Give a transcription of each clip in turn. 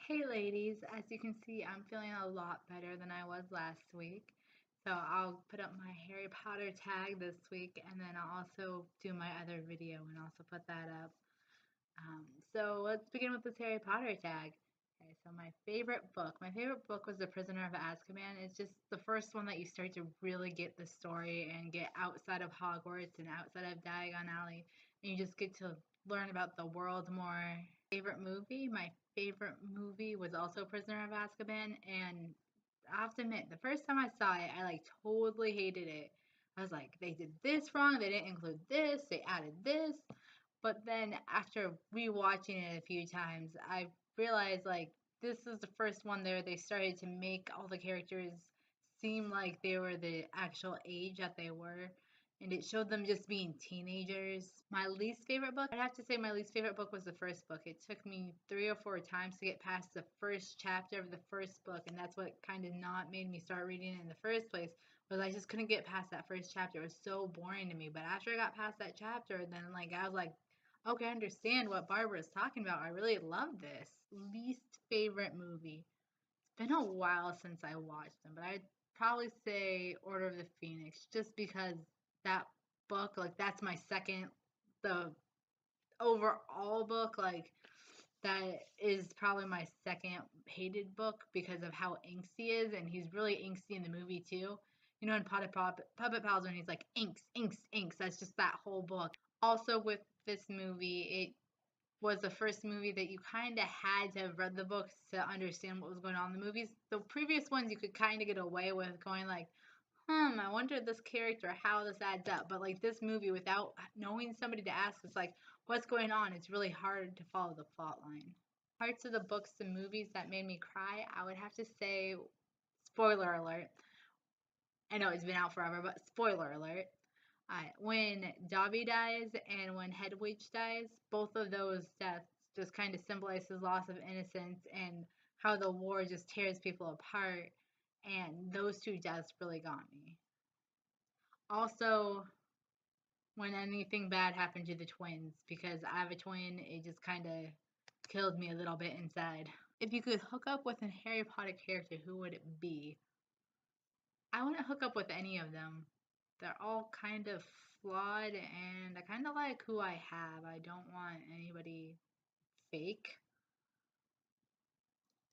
Hey ladies, as you can see, I'm feeling a lot better than I was last week. So I'll put up my Harry Potter tag this week and then I'll also do my other video and also put that up. So let's begin with this Harry Potter tag. Okay, so my favorite book was The Prisoner of Azkaban. It's just the first one that you start to really get the story and get outside of Hogwarts and outside of Diagon Alley, and you just get to learn about the world more. My favorite movie was also Prisoner of Azkaban, and I have to admit, the first time I saw it, I like totally hated it. I was like, they did this wrong, they didn't include this, they added this. But then after rewatching it a few times, I realized like this is the first one there they started to make all the characters seem like they were the actual age that they were. And it showed them just being teenagers. My least favorite book, I'd have to say my least favorite book was the first book. It took me 3 or 4 times to get past the first chapter of the first book, and that's what kind of not made me start reading it in the first place. Was I just couldn't get past that first chapter. It was so boring to me. But after I got past that chapter, then like I was like, okay, I understand what Barbara's talking about. I really love this. Least favorite movie. It's been a while since I watched them, but I'd probably say Order of the Phoenix just because that book, like that's my second, the overall book, like that is probably my second hated book because of how angsty he is, and he's really angsty in the movie too. You know, in Puppet Pals, when he's like inks, inks, inks. That's just that whole book. Also, with this movie, it was the first movie that you kind of had to have read the books to understand what was going on in the movies. The previous ones you could kind of get away with going like, I wonder this character how this adds up. But like this movie, without knowing somebody to ask, it's like, what's going on? It's really hard to follow the plot line. Parts of the books and movies that made me cry, I would have to say, spoiler alert. I know it's been out forever, but spoiler alert. When Dobby dies and when Hedwig dies, both of those deaths just kind of symbolize his loss of innocence and how the war just tears people apart. And those two deaths really got me. Also, when anything bad happened to the twins, because I have a twin, it just kind of killed me a little bit inside. If you could hook up with a Harry Potter character, who would it be? I wouldn't hook up with any of them. They're all kind of flawed, and I kind of like who I have. I don't want anybody fake.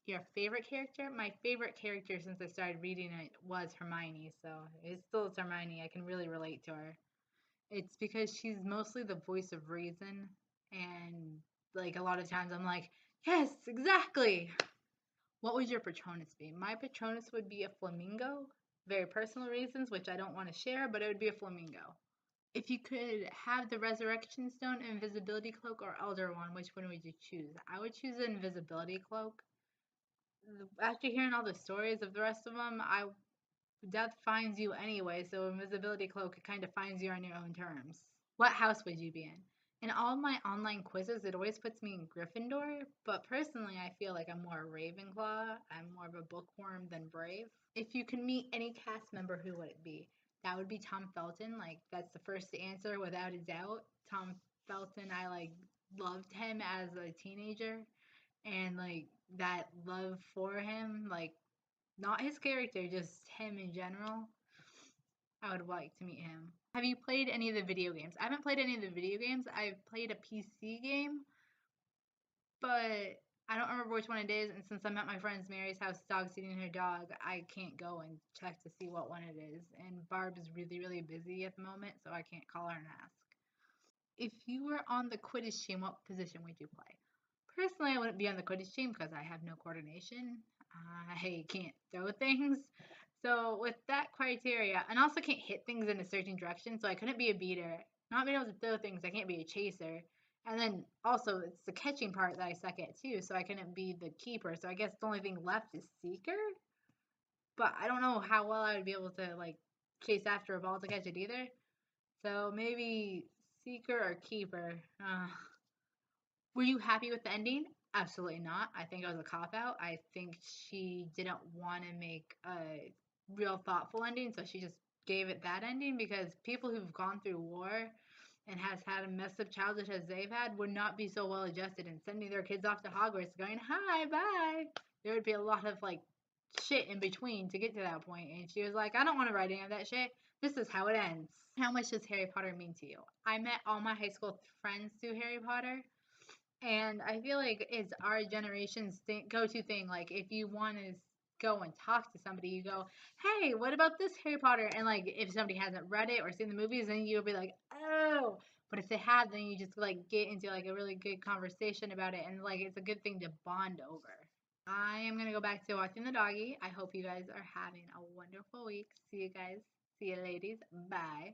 Your favorite character? My favorite character since I started reading it was Hermione, so it's still Hermione. I can really relate to her. It's because she's mostly the voice of reason, and like a lot of times I'm like, yes, exactly. What would your Patronus be? My Patronus would be a flamingo. Very personal reasons, which I don't want to share, but it would be a flamingo. If you could have the Resurrection Stone, Invisibility Cloak, or Elder Wand, which one would you choose? I would choose the Invisibility Cloak. After hearing all the stories of the rest of them, death finds you anyway, so Invisibility Cloak it kind of finds you on your own terms. What house would you be in? In all my online quizzes, it always puts me in Gryffindor, but personally, I feel like I'm more a Ravenclaw. I'm more of a bookworm than brave. If you could meet any cast member, who would it be? That would be Tom Felton. Like, that's the first answer without a doubt. Tom Felton, I like loved him as a teenager, and like that love for him, like, not his character, just him in general. I would like to meet him. Have you played any of the video games? I haven't played any of the video games. I've played a PC game, but I don't remember which one it is. And since I'm at my friend Mary's house dog sitting her dog, I can't go and check to see what one it is. And Barb is really, really busy at the moment, so I can't call her and ask. If you were on the Quidditch team, what position would you play? Personally, I wouldn't be on the Quidditch team because I have no coordination. I can't throw things. So with that criteria, and also can't hit things in a certain direction, so I couldn't be a beater. Not being able to throw things, I can't be a chaser. And then also it's the catching part that I suck at too, so I couldn't be the keeper. So I guess the only thing left is seeker. But I don't know how well I would be able to like chase after a ball to catch it either. So maybe seeker or keeper. Were you happy with the ending? Absolutely not. I think it was a cop out. I think she didn't want to make a real thoughtful ending, so she just gave it that ending because people who've gone through war, and has had a messed up childhood as they've had would not be so well adjusted and sending their kids off to Hogwarts going, hi, bye. There would be a lot of like shit in between to get to that point. And she was like, I don't want to write any of that shit. This is how it ends. How much does Harry Potter mean to you? I met all my high school friends through Harry Potter. And I feel like it's our generation's go-to thing. Like, if you want to go and talk to somebody, you go, hey, what about this Harry Potter? And, like, if somebody hasn't read it or seen the movies, then you'll be like, oh. But if they have, then you just, like, get into, like, a really good conversation about it. And, like, it's a good thing to bond over. I am going to go back to watching the doggy. I hope you guys are having a wonderful week. See you guys. See you, ladies. Bye.